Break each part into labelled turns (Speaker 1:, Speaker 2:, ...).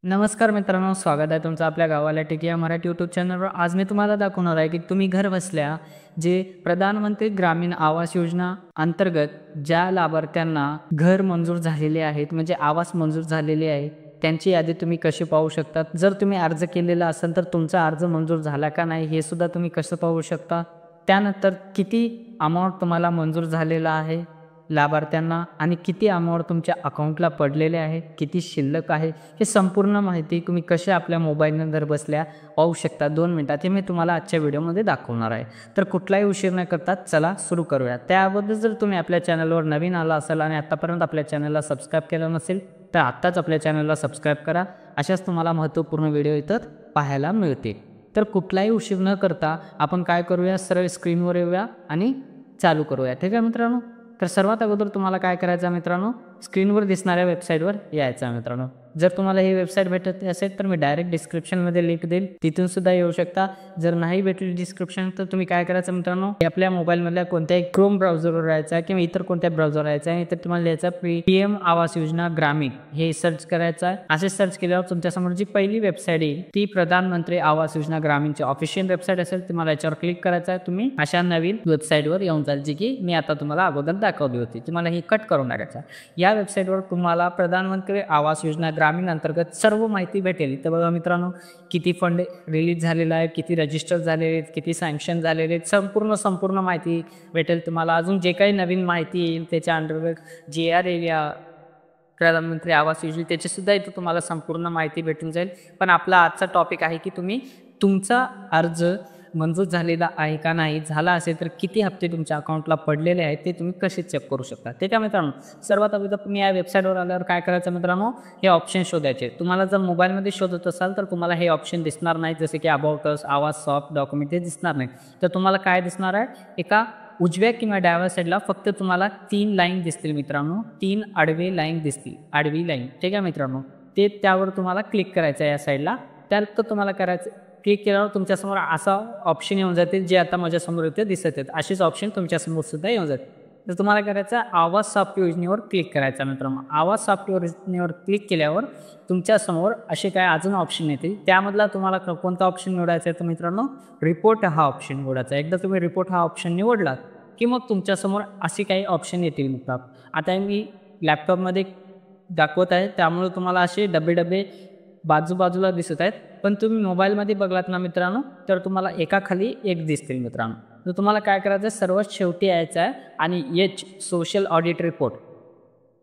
Speaker 1: नमस्कार मित्रांनो, स्वागत आहे तुमचं आपल्या गावाला टिकी या मराठी यूट्यूब चॅनलवर. आज मी तुम्हाला दाखवणार आहे की तुम्ही घर बसल्या जे प्रधानमंत्री ग्रामीण आवास योजना अंतर्गत ज्या लाभार्थ्यांना घर मंजूर झालेले आहेत, म्हणजे आवास मंजूर झालेले आहे, त्यांची यादी तुम्ही कशी पाहू शकता. जर तुम्ही अर्ज केलेला असेल तर तुमचा अर्ज मंजूर झाला का नाही हे सुद्धा तुम्ही कसं पाहू शकता. त्यानंतर किती अमाऊंट तुम्हाला मंजूर झालेला आहे लाभार्थ्यांना आणि किती अमाऊंट तुमच्या अकाउंटला पडलेले आहे, किती शिल्लक आहे, हे संपूर्ण माहिती तुम्ही कशा आपल्या मोबाईलनं घर बसल्या पाहू शकता 2 मिनिटात. हे मी तुम्हाला आजच्या व्हिडिओमध्ये दाखवणार आहे. तर कुठलाही उशीर न करता चला सुरू करूया. त्याबद्दल जर तुम्ही आपल्या चॅनलवर नवीन आला असाल आणि आत्तापर्यंत आपल्या चॅनलला सबस्क्राईब केलं नसेल तर आत्ताच आपल्या चॅनलला सबस्क्राईब करा. अशाच तुम्हाला महत्त्वपूर्ण व्हिडिओ इथं पाहायला मिळतील. तर कुठलाही उशीर न करता आपण काय करूया, सरळ स्क्रीनवर येऊया आणि चालू करूया. ठीक आहे मित्रांनो. तर सर्वात अगोदर तुम्हाला काय करायचं आहे मित्रांनो, स्क्रीनवर दिसणाऱ्या वेबसाईटवर यायचं आहे मित्रांनो. जर तुम्हाला ही वेबसाईट भेटत असेल तर मी डायरेक्ट डिस्क्रिप्शनमध्ये लिंक देईल, तिथून सुद्धा येऊ शकता. जर नाही भेटली डिस्क्रिप्शन तर तुम्ही काय करायचं मित्रांनो, आपल्या मोबाईलमधल्या कोणत्याही क्रोम ब्राउझरवर राहायचं किंवा इतर कोणत्या ब्राउझर राहायचं आहे, तर तुम्हाला याचा PM आवास योजना ग्रामीण हे सर्च करायचं आहे. असे सर्च केल्यावर तुमच्यासमोर जी पहिली वेबसाईट येईल ती प्रधानमंत्री आवास योजना ग्रामीणची ऑफिशियल वेबसाईट असेल. तुम्हाला याच्यावर क्लिक करायचं आहे. तुम्ही अशा नवीन वेबसाईटवर येऊन जाल, जी की मी आता तुम्हाला अगोदर दाखवली होती. तुम्हाला ही कट करून टाकायचं. या वेबसाईटवर तुम्हाला प्रधानमंत्री आवास योजना ग्रामीण अंतर्गत सर्व माहिती भेटेल. तर बघा मित्रांनो, किती फंड रिलीज झालेला आहे, किती रजिस्टर झालेले आहेत, किती सँक्शन झालेले आहेत, संपूर्ण माहिती भेटेल तुम्हाला. अजून जे काही नवीन माहिती येईल त्याच्या अंतर्गत GR एरिया प्रधानमंत्री आवास योजना त्याची सुद्धा इथं तुम्हाला संपूर्ण माहिती भेटून जाईल. पण आपला आजचा टॉपिक आहे की तुम्ही तुमचा अर्ज मंजूर झालेला आहे का नाही, झाला असेल तर किती हप्ते तुमच्या अकाउंटला पडलेले आहेत ते तुम्ही कसे चेक करू शकता. ठीक आहे मित्रांनो. सर्वात अगोदर तुम्ही या वेबसाईटवर आल्यावर काय करायचं मित्रांनो, हे ऑप्शन शोधायचे. तुम्हाला जर मोबाईलमध्ये शोधत असाल तर तुम्हाला हे ऑप्शन दिसणार नाही, जसे की अबाउट अस, आवाज सॉफ्ट डॉक्युमेंट हे दिसणार नाही. तर तुम्हाला काय दिसणार आहे, एका उजव्या किंवा डाव्या साईडला फक्त तुम्हाला 3 लाईन दिसतील मित्रांनो, 3 आडवे लाईन दिसतील, आडवी लाईन. ठीक आहे मित्रांनो. ते त्यावर तुम्हाला क्लिक करायचं आहे या साईडला. त्यानंतर तुम्हाला करायचं, क्लिक केल्यावर तुमच्यासमोर असा ऑप्शन येऊन जातील जे आता माझ्यासमोर इथे दिसत आहेत. असेच ऑप्शन तुमच्यासमोर सुद्धा येऊन जातील. तर तुम्हाला करायचं आवाज सॉफ्ट योजनेवर क्लिक करायचा मित्रांनो. आवाज सॉफ्ट योजनेवर क्लिक केल्यावर तुमच्यासमोर असे काय अजून ऑप्शन येतील. त्यामधला तुम्हाला कोणता ऑप्शन निवडायचा आहे तर मित्रांनो, रिपोर्ट हा ऑप्शन निवडायचा. एकदा तुम्ही रिपोर्ट हा ऑप्शन निवडलात की मग तुमच्यासमोर असे काही ऑप्शन येतील मित्रांनो. आता मी लॅपटॉपमध्ये दाखवत आहे त्यामुळे तुम्हाला असे डबे बाजूबाजूला दिसत आहेत. पण तुम्ही मोबाईलमध्ये बघलात ना मित्रांनो तर तुम्हाला एकाखाली एक दिसतील मित्रांनो. तर तुम्हाला काय करायचं आहे, सर्वात शेवटी यायचं आहे आणि सोशल ऑडिट रिपोर्ट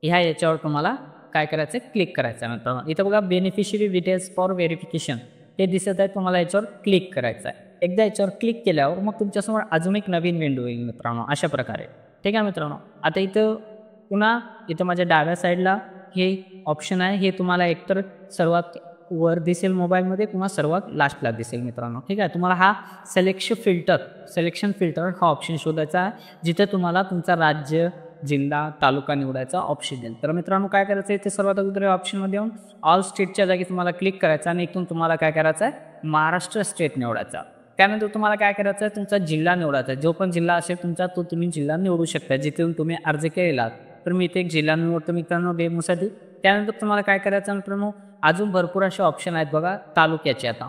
Speaker 1: याच्यावर तुम्हाला काय करायचं आहे, क्लिक करायचं आहे मित्रांनो. इथं बघा बेनिफिशरी डिटेल्स फॉर व्हेरिफिकेशन हे दिसत आहे, तुम्हाला याच्यावर क्लिक करायचं आहे. एकदा याच्यावर क्लिक केल्यावर मग तुमच्यासमोर अजून एक नवीन विंडो येईल मित्रांनो, अशा प्रकारे. ठीक आहे मित्रांनो. आता इथं पुन्हा माझ्या डाव्या साईडला हे ऑप्शन आहे, हे तुम्हाला एकतर सर्वात वर दिसेल मोबाईलमध्ये किंवा सर्वात लास्टला दिसेल मित्रांनो. ठीक आहे. तुम्हाला हा सिलेक्शन फिल्टर हा ऑप्शन शोधायचा आहे, जिथे तुम्हाला तुमचा राज्य, जिल्हा, तालुका निवडायचा ऑप्शन देईल. तर मित्रांनो काय करायचं आहे, ते सर्वात अगोदर ऑप्शनमध्ये येऊन ऑल स्टेटच्या जागी तुम्हाला क्लिक करायचं आणि इथून तुम्हाला काय करायचं आहे, महाराष्ट्र स्टेट निवडायचा. त्यानंतर तुम्हाला काय करायचं आहे, तुमचा जिल्हा निवडायचा. जो पण जिल्हा असेल तुमचा तो तुम्ही जिल्हा निवडू शकता, जिथून तुम्ही अर्ज केलेला. तर मी इथे एक जिल्हा निवडतो मित्रांनो डेमोसाठी. त्यानंतर तुम्हाला काय करायचं मित्रांनो, अजून भरपूर असे ऑप्शन आहेत बघा तालुक्याचे. आता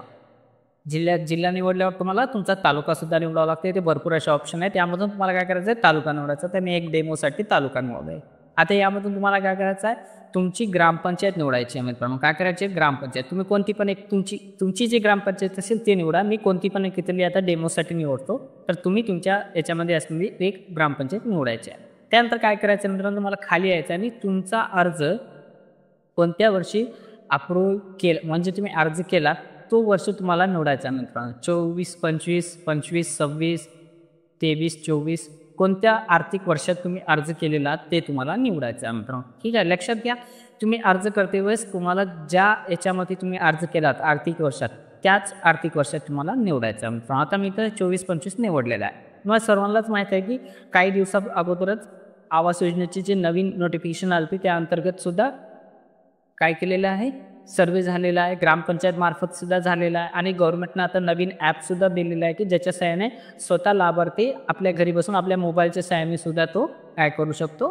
Speaker 1: जिल्हा निवडल्यावर तुम्हाला तुमचा तालुकासुद्धा निवडावा लागते. ते भरपूर असे ऑप्शन आहेत. त्यामधून तुम्हाला काय करायचं आहे, तालुका निवडायचा. तर मी एक डेमोसाठी तालुका निवडला आहे. आता यामधून तुम्हाला काय करायचं आहे, तुमची ग्रामपंचायत निवडायची आहे मित्रांनो. काय करायची आहे, ग्रामपंचायत. तुम्ही कोणती पण एक तुमची जी ग्रामपंचायत असेल ते निवडा. मी कोणती पण एक इथली आता डेमोसाठी निवडतो. तर तुम्ही तुमच्या याच्यामध्ये असलेली एक ग्रामपंचायत निवडायची आहे. त्यानंतर काय करायचं मित्रांनो, तुम्हाला खाली यायचं आणि तुमचा अर्ज कोणत्या वर्षी अप्रूव्ह केलं, म्हणजे तुम्ही अर्ज केला तो वर्ष तुम्हाला निवडायचा मित्रांनो. 24, 25, 26, 26, 23, 24 कोणत्या आर्थिक वर्षात तुम्ही अर्ज केलेला ते तुम्हाला निवडायचं आहे मित्रांनो. ठीक आहे. लक्षात घ्या, तुम्ही अर्ज करते वेळेस तुम्हाला ज्या याच्यामध्ये तुम्ही अर्ज केलात आर्थिक वर्षात त्याच आर्थिक वर्षात तुम्हाला निवडायचं आहे मित्रांनो. आता मी तर 24-25 निवडलेला आहे. मला सर्वांनाच माहीत आहे की काही दिवसा अगोदरच आवास योजनेची जे नवीन नोटिफिकेशन आली त्या अंतर्गत सुद्धा काय केलेलं आहे, सर्वे झालेला आहे, ग्रामपंचायत मार्फत सुद्धा झालेला आहे. आणि गव्हर्नमेंटनं आता नवीन ॲपसुद्धा दिलेला आहे की ज्याच्या सहाय्याने स्वतः लाभार्थी आपल्या घरी बसून आपल्या मोबाईलच्या सहाय्याने सुद्धा तो काय करू शकतो,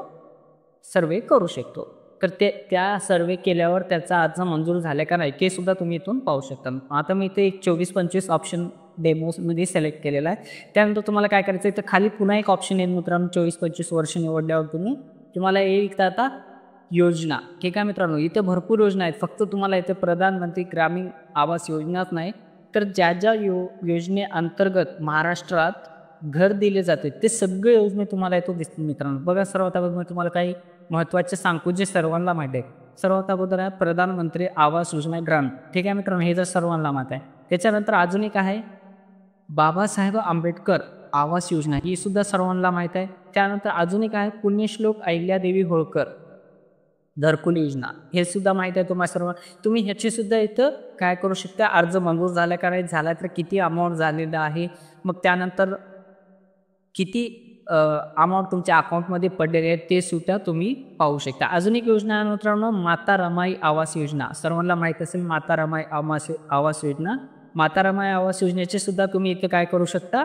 Speaker 1: सर्वे करू शकतो. तर त्या सर्वे केल्यावर त्याचा अर्ज मंजूर झाला का नाही ते सुद्धा तुम्ही इथून पाहू शकता. आता मी इथे एक 24-25 ऑप्शन डेमोमध्ये सिलेक्ट केलेला आहे. त्यानंतर तुम्हाला काय करायचं आहे, तर खाली पुन्हा एक ऑप्शन येईल मित्रांनो. 24-25 वर्ष निवडल्यावर तुम्हाला येईल तर आता योजना. ठीक आहे मित्रांनो, इथे भरपूर योजना आहेत. फक्त तुम्हाला इथे प्रधानमंत्री ग्रामीण आवास योजनाच नाही, तर ज्या ज्या योजनेअंतर्गत महाराष्ट्रात घर दिले जाते ते सगळे योजने तुम्हाला इथं दिसतील मित्रांनो. बघा, सर्वात अगोदर मी तुम्हाला काही महत्त्वाचे सांगतो जे सर्वांना माहिती आहे. सर्वात अगोदर आहे प्रधानमंत्री आवास योजना ग्रामीण. ठीक आहे मित्रांनो, हे जर सर्वांना माहीत आहे. त्याच्यानंतर अजून एक आहे बाबासाहेब आंबेडकर आवास योजना, ही सुद्धा सर्वांना माहीत आहे. त्यानंतर अजून एक आहे पुण्यश्लोक अहिल्यादेवी होळकर घरकुल योजना, हे सुद्धा माहीत आहे तुम्हाला सर्व. तुम्ही ह्याची सुद्धा इथं काय करू शकता, अर्ज मंजूर झाला का नाही झाला, तर किती अमाऊंट झालेला आहे, मग त्यानंतर किती अमाऊंट तुमच्या अकाउंटमध्ये पडलेले आहेत ते सुद्धा तुम्ही पाहू शकता. अजून एक योजना आहे मित्रांनो, माता रमाई आवास योजना. सर्वांना माहीत असेल माता रमाई आवास योजना. माता रमाई आवास योजनेचे सुद्धा तुम्ही इथे काय करू शकता,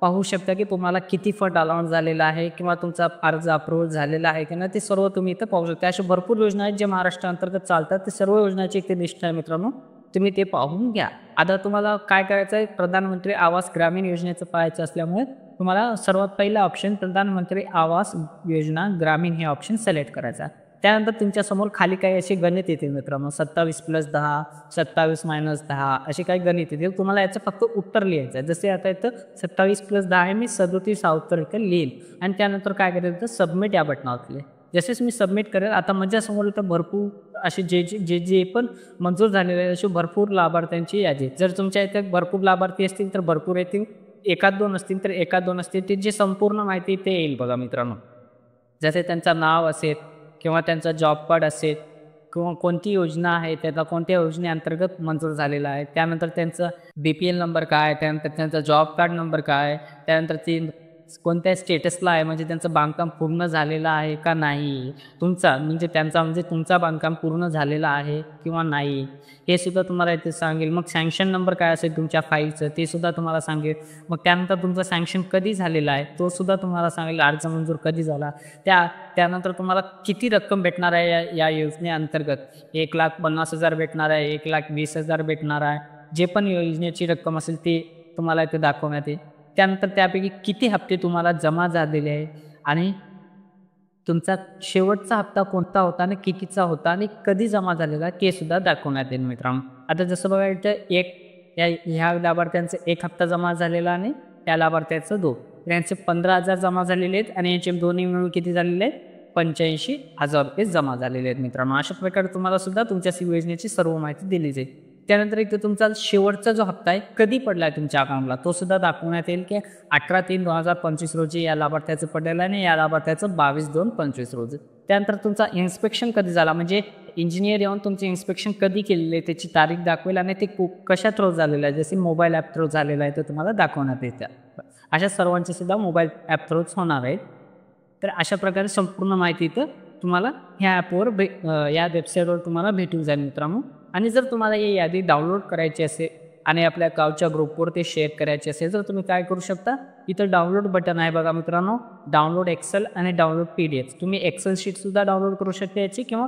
Speaker 1: पाहू शकता की तुम्हाला किती फंड अलाउंट झालेला आहे किंवा तुमचा अर्ज अप्रूव्हल झालेला आहे की नाही, ते सर्व तुम्ही इथं पाहू शकता. अशा भरपूर योजना आहेत जे महाराष्ट्र अंतर्गत चालतात. ते सर्व योजनाची इथे लिस्ट आहे मित्रांनो, तुम्ही ते पाहून घ्या. आता तुम्हाला काय करायचं आहे, प्रधानमंत्री आवास ग्रामीण योजनेचं पाहायचं असल्यामुळे तुम्हाला सर्वात पहिला ऑप्शन प्रधानमंत्री आवास योजना ग्रामीण हे ऑप्शन सिलेक्ट करायचा. त्यानंतर तुमच्यासमोर खाली काही असे गणित येतील मित्रांनो, 27+10, 27-10 असे काही गणित येतील. तुम्हाला याचं फक्त उत्तर लिहायचं आहे. जसे आता इथं 27+10 आहे, मी 37 हा उत्तर इथं लिहील आणि त्यानंतर काय करायचं तर सबमिट या बटनावर क्लिक. जसेच मी सबमिट करेल, आता माझ्यासमोर इथं भरपूर असे जे पण मंजूर झालेले आहेत असे भरपूर लाभार्थ्यांची यादी. जर तुमच्या इथे भरपूर लाभार्थी असतील तर भरपूर येतील, एकात दोन असतील तर एकात दोन असतील. ते जे संपूर्ण माहिती ते येईल बघा मित्रांनो. जसे त्यांचं नाव असेल किंवा त्यांचा जॉब कार्ड असेल किंवा कोणती योजना आहे, त्याचा कोणत्या योजनेअंतर्गत मंजूर झालेला आहे, त्यानंतर त्यांचं BPL नंबर काय, त्यानंतर त्यांचा जॉब कार्ड नंबर काय, त्यानंतर ती कोणत्या स्टेटसला आहे, म्हणजे त्यांचं बांधकाम पूर्ण झालेलं आहे का नाही, तुमचा बांधकाम पूर्ण झालेला आहे किंवा नाही हे सुद्धा तुम्हाला इथे सांगेल. मग सँक्शन नंबर काय असेल तुमच्या फाईलचं ते सुद्धा तुम्हाला सांगेल. मग त्यानंतर तुमचं सँक्शन कधी झालेलं आहे तो सुद्धा तुम्हाला सांगेल, अर्ज मंजूर कधी झाला, त्यानंतर तुम्हाला किती रक्कम भेटणार आहे या योजनेअंतर्गत. 1,50,000 भेटणार आहे, 1,20,000 भेटणार आहे, जे पण योजनेची रक्कम असेल ते तुम्हाला इथे दाखवण्यात येईल. त्यानंतर त्यापैकी किती हप्ते तुम्हाला जमा झालेले आहे आणि तुमचा शेवटचा हप्ता कोणता होता आणि कितीचा होता आणि कधी जमा झालेला ते सुद्धा दाखवण्यात येईल मित्रांनो. आता जसं बघायचं ह्या लाभार्थ्यांचा 1 हप्ता जमा झालेला आणि त्या लाभार्थ्याचं 2, यांचे 15,000 जमा झालेले आहेत आणि यांचे दोन्ही मिळून किती झालेले आहेत, 85,000 रुपये जमा झालेले आहेत मित्रांनो. अशा प्रकारे तुम्हाला सुद्धा तुमच्या योजनेची सर्व माहिती दिली जाईल. त्यानंतर इथे तुमचा शेवटचा जो हप्ता आहे कधी पडला आहे तुमच्या अकाउंटला तो सुद्धा दाखवण्यात येईल की 18/3/2025 रोजी या लाभार्थ्याचं पडलेलं आहे आणि या लाभार्थ्याचं 22/2/25 रोजी. त्यानंतर तुमचा इन्स्पेक्शन कधी झाला, म्हणजे इंजिनियर येऊन तुमचे इन्स्पेक्शन कधी केलेले आहे त्याची तारीख दाखवेल आणि ते कशा थ्रू झालेलं आहे, जसे मोबाईल ॲप थ्रू झालेलं आहे ते तुम्हाला दाखवण्यात येतं. अशा सर्वांचे सुद्धा मोबाईल ॲप थ्रूच होणार आहेत. तर अशा प्रकारे संपूर्ण माहिती इथं तुम्हाला ह्या ॲपवर या वेबसाईटवर तुम्हाला भेटून जाईल मित्रांनो. आणि जर तुम्हाला ही यादी डाउनलोड करायची असेल आणि आपल्या गावच्या ग्रुपवर ते शेअर करायचे असेल तर तुम्ही काय करू शकता, इथं डाउनलोड बटन आहे बघा मित्रांनो, डाउनलोड एक्सेल आणि डाउनलोड PDF. तुम्ही एक्सेल शीटसुद्धा डाउनलोड करू शकता याची किंवा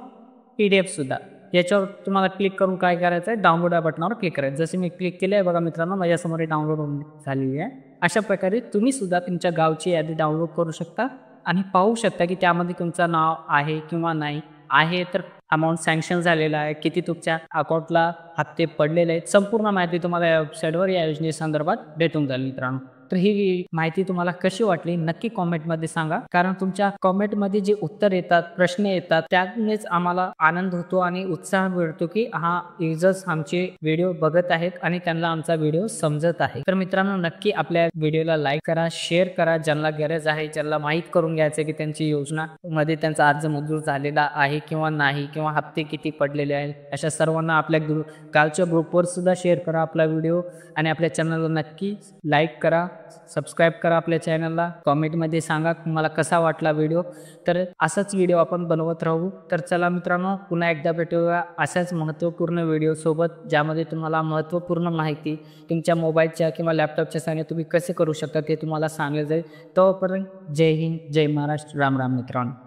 Speaker 1: PDF सुद्धा. याच्यावर तुम्हाला क्लिक करून काय करायचं आहे, डाउनलोड या बटनावर क्लिक करायचं. जसे मी क्लिक केलं आहे बघा मित्रांनो, माझ्यासमोर डाउनलोड झालेली आहे. अशा प्रकारे तुम्ही सुद्धा तुमच्या गावची यादी डाउनलोड करू शकता आणि पाहू शकता की त्यामध्ये तुमचं नाव आहे किंवा नाही आहे, तर अमाऊंट सँक्शन झालेला आहे, किती तुमच्या अकाउंटला हप्ते पडलेले आहेत. संपूर्ण माहिती तुम्हाला या वेबसाईटवर या योजनेसंदर्भात भेटून जाईल मित्रांनो. तर ही माहिती तुम्हाला कशी वाटली नक्की कॉमेंटमध्ये सांगा, कारण तुमच्या कॉमेंटमध्ये जे उत्तर येतात, प्रश्न येतात, त्यामुळेच आम्हाला आनंद होतो आणि उत्साह मिळतो की हा युजर्स आमचे व्हिडिओ बघत आहेत आणि त्यांना आमचा व्हिडिओ समजत आहे. तर मित्रांनो नक्की आपल्या व्हिडिओला लाईक करा, शेअर करा, ज्यांना गरज आहे, ज्यांना माहीत करून घ्यायचं की त्यांची योजनामध्ये त्यांचा अर्ज मंजूर झालेला आहे किंवा नाही, किंवा हप्ते किती पडलेले आहेत, अशा सर्वांना आपल्या गावच्या ग्रुपवर सुद्धा शेअर करा आपला व्हिडिओ आणि आपल्या चॅनलला नक्की लाईक करा, सबस्क्राईब करा आपल्या चॅनलला. कॉमेंटमध्ये सांगा तुम्हाला कसा वाटला व्हिडिओ. तर असाच व्हिडिओ आपण बनवत राहू. तर चला मित्रांनो, पुन्हा एकदा भेटूया अशाच महत्त्वपूर्ण व्हिडिओसोबत, ज्यामध्ये तुम्हाला महत्त्वपूर्ण माहिती तुमच्या मोबाईलच्या किंवा लॅपटॉपच्या सहाय्याने तुम्ही कसे करू शकता ते तुम्हाला सांगितलं जाईल. तोपर्यंत जय हिंद, जय महाराष्ट्र, राम राम मित्रांनो.